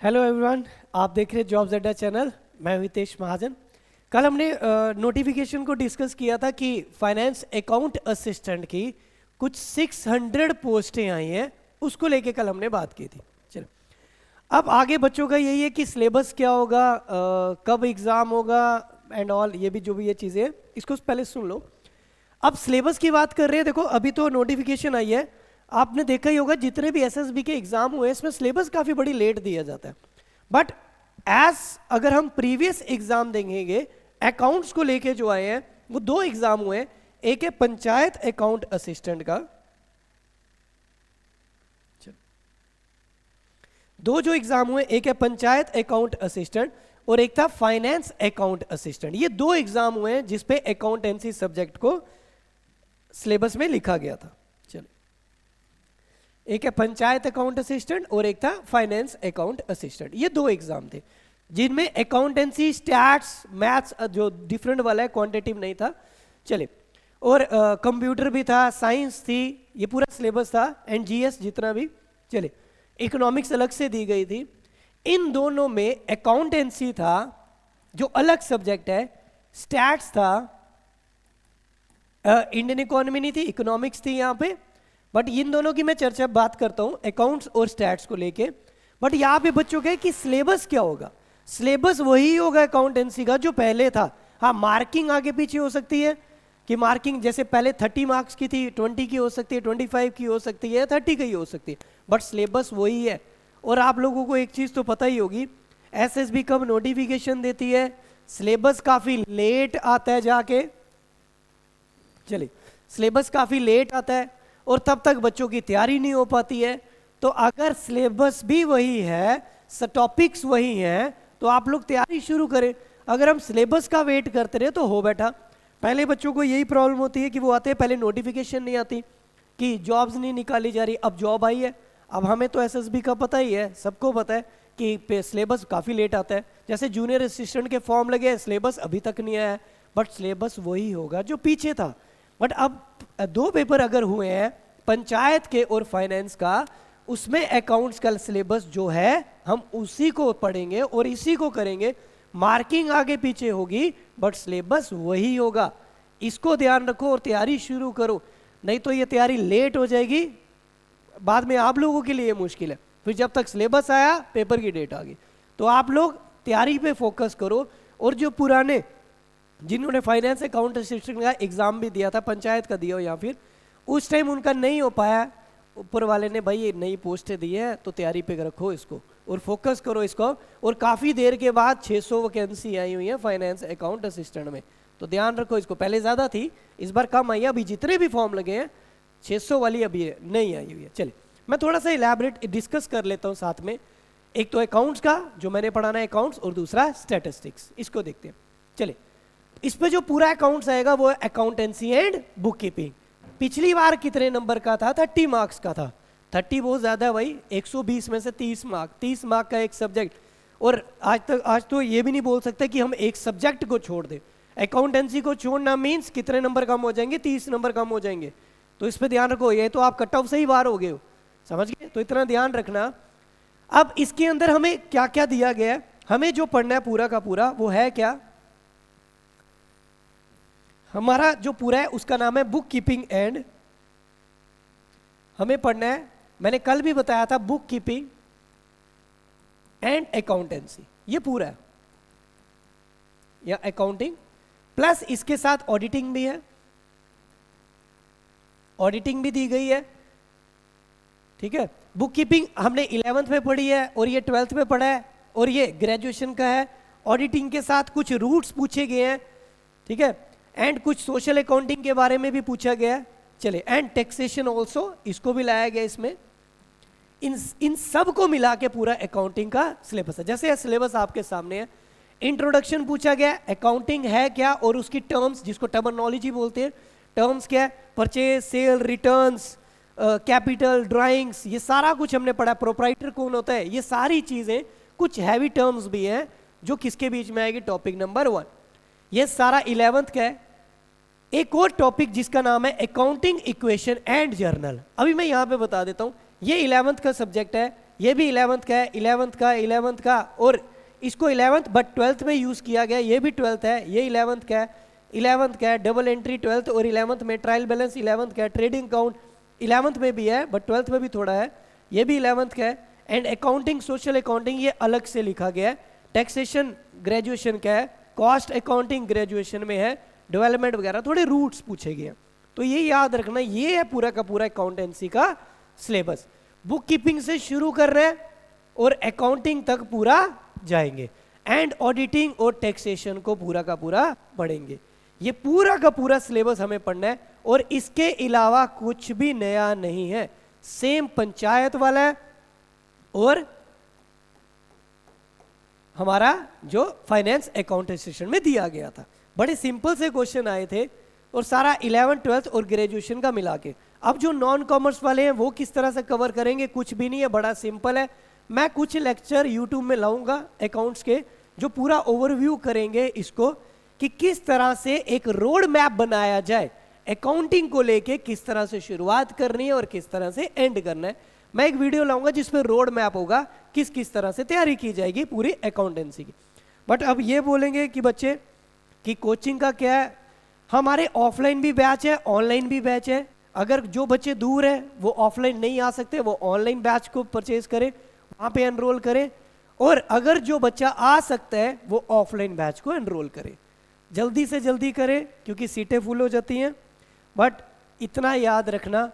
Hello everyone, आप देख रहे हैं जॉब्स अड्डा चैनल। मैं हितेश महाजन। कल हमने नोटिफिकेशन को डिस्कस किया था कि फाइनेंस अकाउंट असिस्टेंट की कुछ 600 पोस्टें आई हैं, उसको लेके कल हमने बात की थी। चलो, अब आगे बच्चों का यही है कि सिलेबस क्या होगा, कब एग्ज़ाम होगा एंड ऑल, ये भी जो भी ये चीज़ें हैं इसको पहले सुन लो। अब सिलेबस की बात कर रहे हैं। देखो, अभी तो नोटिफिकेशन आई है, आपने देखा ही होगा जितने भी एसएसबी के एग्जाम हुए इसमें सिलेबस काफ़ी बड़ी लेट दिया जाता है। बट अगर हम प्रीवियस एग्जाम देखेंगे, अकाउंट्स को लेके जो आए हैं वो दो एग्जाम हुए हैं। एक है पंचायत अकाउंट असिस्टेंट का, दो जो एग्जाम हुए, एक है पंचायत अकाउंट असिस्टेंट और एक था फाइनेंस अकाउंट असिस्टेंट। ये दो एग्जाम हुए हैं जिसपे अकाउंटेंसी सब्जेक्ट को सिलेबस में लिखा गया था। चलिए, एक है पंचायत अकाउंट असिस्टेंट और एक था फाइनेंस अकाउंट असिस्टेंट। ये दो एग्जाम थे जिनमें अकाउंटेंसी, स्टैट्स, मैथ्स जो डिफरेंट वाला है, क्वांटिटेटिव नहीं था। चलिए, और कंप्यूटर भी था, साइंस थी, ये पूरा सिलेबस था, एंड जीएस जितना भी। चलिए, इकोनॉमिक्स अलग से दी गई थी। इन दोनों में अकाउंटेंसी था जो अलग सब्जेक्ट है, स्टैट्स था, इंडियन इकोनॉमी नहीं थी, इकोनॉमिक्स थी यहाँ पे। बट इन दोनों की मैं चर्चा बात करता हूँ अकाउंट्स और स्टैट्स को लेके। बट यहाँ पे बच्चों के कि सिलेबस क्या होगा, सिलेबस वही होगा अकाउंटेंसी का जो पहले था। हाँ, मार्किंग आगे पीछे हो सकती है कि मार्किंग जैसे पहले 30 मार्क्स की थी, 20 की हो सकती है, 25 की हो सकती है, 30 की हो सकती है, बट सिलेबस वही है। और आप लोगों को एक चीज़ तो पता ही होगी, एसएसबी कब नोटिफिकेशन देती है, सिलेबस काफ़ी लेट आता है जाके। चलिए, सिलेबस काफ़ी लेट आता है और तब तक बच्चों की तैयारी नहीं हो पाती है। तो अगर सिलेबस भी वही है, टॉपिक्स वही हैं, तो आप लोग तैयारी शुरू करें। अगर हम सिलेबस का वेट करते रहे तो हो बैठा। पहले बच्चों को यही प्रॉब्लम होती है कि वो आते हैं, पहले नोटिफिकेशन नहीं आती कि जॉब्स नहीं निकाली जा रही, अब जॉब आई है। अब हमें तो एसएसबी का पता ही है, सबको पता है कि सिलेबस काफ़ी लेट आता है। जैसे जूनियर असिस्टेंट के फॉर्म लगे, सिलेबस अभी तक नहीं आया है, बट सिलेबस वही होगा जो पीछे था। बट अब दो पेपर अगर हुए हैं पंचायत के और फाइनेंस का, उसमें अकाउंट्स का सिलेबस जो है हम उसी को पढ़ेंगे और इसी को करेंगे। मार्किंग आगे पीछे होगी बट सिलेबस वही होगा। इसको ध्यान रखो और तैयारी शुरू करो, नहीं तो ये तैयारी लेट हो जाएगी, बाद में आप लोगों के लिए मुश्किल है। फिर जब तक सिलेबस आया, पेपर की डेट आ गई। तो आप लोग तैयारी पे फोकस करो। और जो पुराने जिन्होंने फाइनेंस अकाउंट असिस्टेंट का एग्जाम भी दिया था, पंचायत का दिया हो या फिर उस टाइम उनका नहीं हो पाया, ऊपर वाले ने भाई ये नई पोस्टें दी है तो तैयारी पे रखो इसको और फोकस करो इसको। और काफ़ी देर के बाद 600 वैकेंसी आई हुई है फाइनेंस अकाउंट असिस्टेंट में, तो ध्यान रखो इसको। पहले ज़्यादा थी, इस बार कम आई है। अभी जितने भी फॉर्म लगे हैं 600 वाली अभी नहीं आई हुई है। चलिए, मैं थोड़ा सा इलैबोरेट डिस्कस कर लेता हूँ साथ में। एक तो अकाउंट्स का जो मैंने पढ़ाना है अकाउंट्स, और दूसरा स्टैटिस्टिक्स, इसको देखते हैं। चलिए, इस पे जो पूरा अकाउंट्स आएगा वो है अकाउंटेंसी एंड बुक कीपिंग। पिछली बार कितने नंबर का था? 30 मार्क्स का था। 30 बहुत ज़्यादा है भाई, 120 में से 30 मार्क, 30 मार्क का एक सब्जेक्ट। और आज तो ये भी नहीं बोल सकते कि हम एक सब्जेक्ट को छोड़ दें। अकाउंटेंसी को छोड़ना मीन्स कितने नंबर कम हो जाएंगे? 30 नंबर कम हो जाएंगे। तो इस पर ध्यान रखो, ये तो आप कट ऑफ से ही बाहर हो गए हो, समझ गए? तो इतना ध्यान रखना। अब इसके अंदर हमें क्या क्या दिया गया है, हमें जो पढ़ना है पूरा का पूरा वो है क्या? हमारा जो पूरा है उसका नाम है बुक कीपिंग एंड, हमें पढ़ना है, मैंने कल भी बताया था, बुक कीपिंग एंड अकाउंटेंसी। ये पूरा है, या अकाउंटिंग प्लस इसके साथ ऑडिटिंग भी है, ऑडिटिंग भी दी गई है। ठीक है, बुक कीपिंग हमने 11th में पढ़ी है और ये 12th में पढ़ा है और ये ग्रेजुएशन का है। ऑडिटिंग के साथ कुछ रूट्स पूछे गए हैं, ठीक है, एंड कुछ सोशल अकाउंटिंग के बारे में भी पूछा गया है। चले, एंड टैक्सेशन ऑल्सो, इसको भी लाया गया इसमें। इन सब को मिला के पूरा अकाउंटिंग का सिलेबस है। जैसे सिलेबस आपके सामने है, इंट्रोडक्शन पूछा गया, अकाउंटिंग है क्या और उसकी टर्म्स, जिसको टर्मिनोलॉजी बोलते हैं, टर्म्स क्या है, purchase, sale, returns, capital, drawings, ये सारा कुछ हमने पढ़ा। प्रोप्राइटर कौन होता है, ये सारी चीजें, कुछ हैवी टर्म्स भी हैं जो किसके बीच में आएगी, टॉपिक नंबर 1। ये सारा 11th का है। एक और टॉपिक जिसका नाम है अकाउंटिंग इक्वेशन एंड जर्नल, अभी मैं यहां पे बता देता हूं, ये 11th का सब्जेक्ट है। ये भी 11th का है, 11th का और इसको 11th बट 12th में यूज़ किया गया, ये भी 12th है, ये 11th का है, 11th का है, डबल एंट्री 12th और 11th में, ट्रायल बैलेंस 11th का है, ट्रेडिंग अकाउंट 11th में भी है बट 12th में भी थोड़ा है, ये भी 11th का है, एंड अकाउंटिंग, सोशल अकाउंटिंग ये अलग से लिखा गया है, टैक्सेशन ग्रेजुएशन का है, कॉस्ट अकाउंटिंग ग्रेजुएशन में है, डेवलपमेंट वगैरह थोड़े रूट्स पूछे गए हैं। तो ये याद रखना, ये है पूरा का पूरा अकाउंटेंसी का सिलेबस। बुक कीपिंग से शुरू कर रहे हैं और अकाउंटिंग तक पूरा जाएंगे, एंड ऑडिटिंग और टैक्सेशन को पूरा का पूरा पढ़ेंगे। ये पूरा का पूरा सिलेबस हमें पढ़ना है और इसके अलावा कुछ भी नया नहीं है, सेम पंचायत वाला है और हमारा जो फाइनेंस अकाउंट सेशन में दिया गया था। बड़े सिंपल से क्वेश्चन आए थे और सारा 11th 12th और ग्रेजुएशन का मिला के। अब जो नॉन कॉमर्स वाले हैं वो किस तरह से कवर करेंगे, कुछ भी नहीं है, बड़ा सिंपल है। मैं कुछ लेक्चर यूट्यूब में लाऊंगा अकाउंट्स के जो पूरा ओवरव्यू करेंगे इसको कि किस तरह से एक रोड मैप बनाया जाए अकाउंटिंग को लेके, किस तरह से शुरुआत करनी है और किस तरह से एंड करना है। मैं एक वीडियो लाऊंगा जिसमें रोड मैप होगा किस किस तरह से तैयारी की जाएगी पूरी अकाउंटेंसी की। बट अब ये बोलेंगे कि बच्चे कि कोचिंग का क्या है, हमारे ऑफलाइन भी बैच है, ऑनलाइन भी बैच है। अगर जो बच्चे दूर है वो ऑफलाइन नहीं आ सकते, वो ऑनलाइन बैच को परचेज करें, वहाँ पे एनरोल करें, और अगर जो बच्चा आ सकता है वो ऑफलाइन बैच को एनरोल करे। जल्दी से जल्दी करें क्योंकि सीटें फुल हो जाती हैं। बट इतना याद रखना,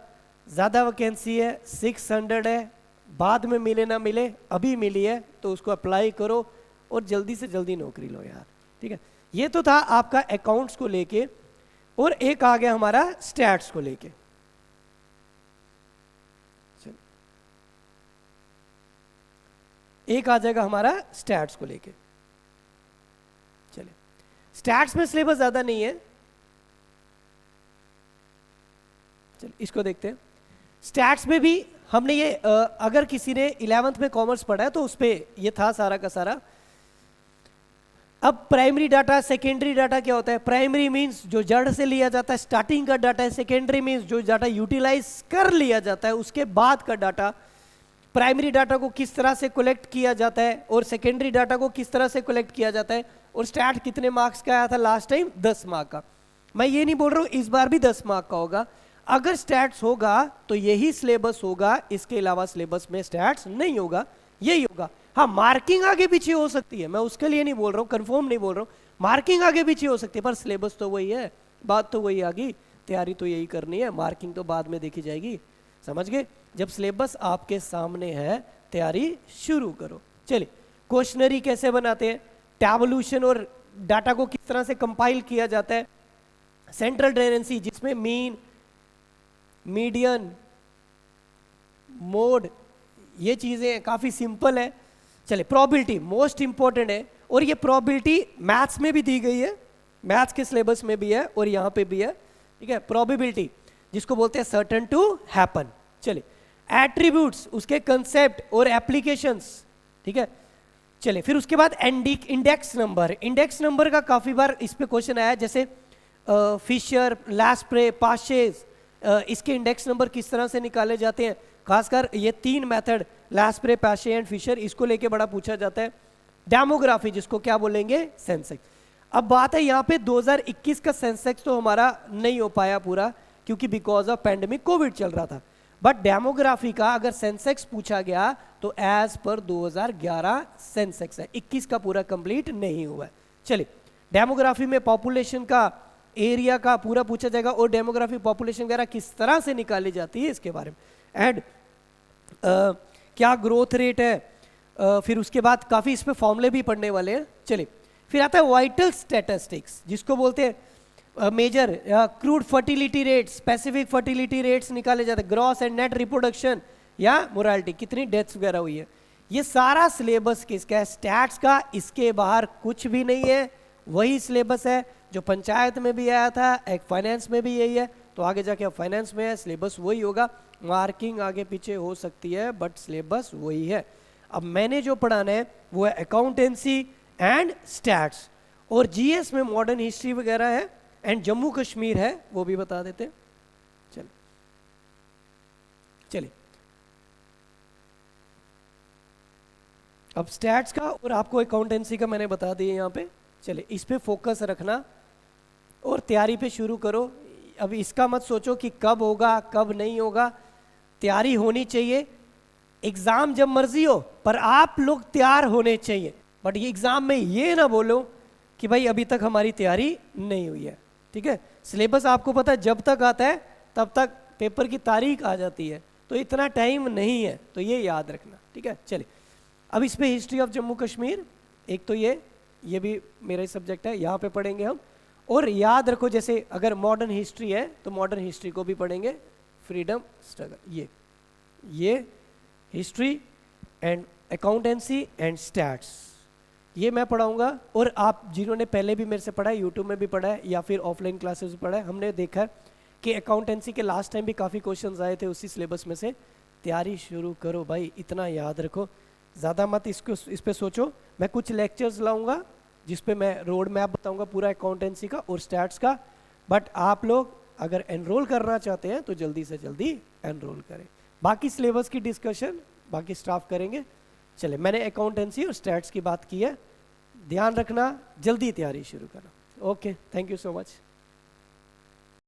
ज़्यादा वैकेंसी है, 600 है, बाद में मिले ना मिले, अभी मिली है तो उसको अप्लाई करो और जल्दी से जल्दी नौकरी लो यार, ठीक है। ये तो था आपका अकाउंट्स को लेके, और एक आ गया हमारा स्टैट्स को लेके। एक आ जाएगा हमारा स्टैट्स को लेके। चलिए, स्टैट्स में सिलेबस ज्यादा नहीं है, चलिए इसको देखते हैं। स्टैट्स में भी हमने ये अगर किसी ने 11th में कॉमर्स पढ़ा है तो उस पर ये था सारा का सारा। अब प्राइमरी डाटा, सेकेंडरी डाटा क्या होता है? प्राइमरी मींस जो जड़ से लिया जाता है, स्टार्टिंग का डाटा है। सेकेंडरी मींस जो डाटा यूटिलाइज कर लिया जाता है उसके बाद का डाटा। प्राइमरी डाटा को किस तरह से कलेक्ट किया जाता है और सेकेंडरी डाटा को किस तरह से कलेक्ट किया जाता है। और स्टैट कितने मार्क्स का आया था लास्ट टाइम? 10 मार्क का। मैं ये नहीं बोल रहा हूँ इस बार भी 10 मार्क का होगा। अगर स्टैट्स होगा तो यही सिलेबस होगा, इसके अलावा सिलेबस में स्टैट्स नहीं होगा, यही होगा। हाँ, मार्किंग आगे पीछे हो सकती है, मैं उसके लिए नहीं बोल रहा हूँ, कंफर्म नहीं बोल रहा हूँ। मार्किंग आगे पीछे हो सकती है पर सिलेबस तो वही है, बात तो वही आ गई, तैयारी तो यही करनी है, मार्किंग तो बाद में देखी जाएगी। समझ गए? जब सिलेबस आपके सामने है तैयारी शुरू करो। चलिए, क्वेश्चनरी कैसे बनाते हैं, टैबुलेशन और डाटा को किस तरह से कंपाइल किया जाता है, सेंट्रल टेंडेंसी जिसमें मीन, मीडियन, मोड, ये चीजें काफी सिंपल है। चलिए, प्रोबेबिलिटी मोस्ट इंपॉर्टेंट है और ये प्रोबेबिलिटी मैथ्स में भी दी गई है, मैथ्स के सिलेबस में भी है और यहाँ पे भी है, ठीक है। प्रोबेबिलिटी जिसको बोलते हैं सर्टेन टू हैपन। चलिए, एट्रीब्यूट्स, उसके कंसेप्ट और एप्लीकेशंस, ठीक है। चलिए, फिर उसके बाद इंडेक्स नंबर। इंडेक्स नंबर का काफी बार इस पे क्वेश्चन आया, जैसे फिशर, लास्प्रे, पाशेज, इसके इंडेक्स नंबर किस तरह से निकाले जाते हैं। खासकर ये 3 मेथड, लास्प्रे, पाशे एंड फिशर, इसको लेके बड़ा पूछा जाता है। डेमोग्राफी जिसको क्या बोलेंगे? सेंसेक्स। अब बात है यहाँ पे 2021 का सेंसेक्स तो हमारा नहीं हो पाया पूरा क्योंकि बिकॉज ऑफ पैंडेमिक कोविड चल रहा था। बट डेमोग्राफी का अगर सेंसेक्स पूछा गया तो एज पर 2011 सेंसेक्स है, 21 का पूरा कंप्लीट नहीं हुआ है। चलिए, डेमोग्राफी में पॉपुलेशन का, एरिया का पूरा पूछा जाएगा और डेमोग्राफी पॉपुलेशन वगैरह किस तरह से निकाली जाती है इसके बारे में, एंड क्या ग्रोथ रेट है। फिर उसके बाद काफी इस पे फॉर्मूले भी पढ़ने वाले हैं। चलिए, फिर आता है वाइटल स्टैटिस्टिक्स जिसको बोलते हैं measure crude fertility rate, specific fertility rates निकाले जाते हैं, ग्रॉस एंड नेट रिप्रोडक्शन या मोरालिटी, कितनी डेथ्स वगैरह हुई है। ये सारा सिलेबस किसका है? स्टैट्स का। इसके बाहर कुछ भी नहीं है, वही सिलेबस है जो पंचायत में भी आया था, एक फाइनेंस में भी यही है, तो आगे जाके फाइनेंस में है, सिलेबस वही होगा। मार्किंग आगे पीछे हो सकती है बट सिलेबस वही है। अब मैंने जो पढ़ाना है वो है अकाउंटेंसी एंड स्टैट्स, और जीएस में मॉडर्न हिस्ट्री वगैरह है एंड जम्मू कश्मीर है, वो भी बता देते हैं। चलिए, अब स्टैट्स का और आपको अकाउंटेंसी का मैंने बता दिया यहाँ पे। चलिए इस पे फोकस रखना और तैयारी पे शुरू करो। अब इसका मत सोचो कि कब होगा कब नहीं होगा, तैयारी होनी चाहिए। एग्ज़ाम जब मर्जी हो पर आप लोग तैयार होने चाहिए। बट ये एग्ज़ाम में ये ना बोलो कि भाई अभी तक हमारी तैयारी नहीं हुई है, ठीक है। सिलेबस आपको पता है जब तक आता है तब तक पेपर की तारीख आ जाती है, तो इतना टाइम नहीं है, तो ये याद रखना, ठीक है। चलिए अब इस पे हिस्ट्री ऑफ जम्मू कश्मीर, एक तो ये भी मेरा ही सब्जेक्ट है, यहाँ पे पढ़ेंगे हम। और याद रखो जैसे अगर मॉडर्न हिस्ट्री है तो मॉडर्न हिस्ट्री को भी पढ़ेंगे, फ्रीडम स्ट्रगल, ये history and accountancy and stats ये मैं पढ़ाऊंगा। और आप जिन्होंने पहले भी मेरे से पढ़ा है, यूट्यूब में भी पढ़ा है या फिर ऑफलाइन क्लासेस में पढ़ा है, हमने देखा है कि अकाउंटेंसी के लास्ट टाइम भी काफ़ी क्वेश्चंस आए थे उसी सिलेबस में से। तैयारी शुरू करो भाई, इतना याद रखो, ज़्यादा मत इस पे सोचो। मैं कुछ लेक्चर्स लाऊंगा जिस पे मैं रोड मैप बताऊंगा पूरा अकाउंटेंसी का और स्टैट्स का। बट आप लोग अगर एनरोल करना चाहते हैं तो जल्दी से जल्दी एनरोल करें। बाकी सिलेबस की डिस्कशन बाकी स्टाफ करेंगे। चले, मैंने अकाउंटेंसी और स्टैट्स की बात की है, ध्यान रखना, जल्दी तैयारी शुरू करना। Okay, thank you so much.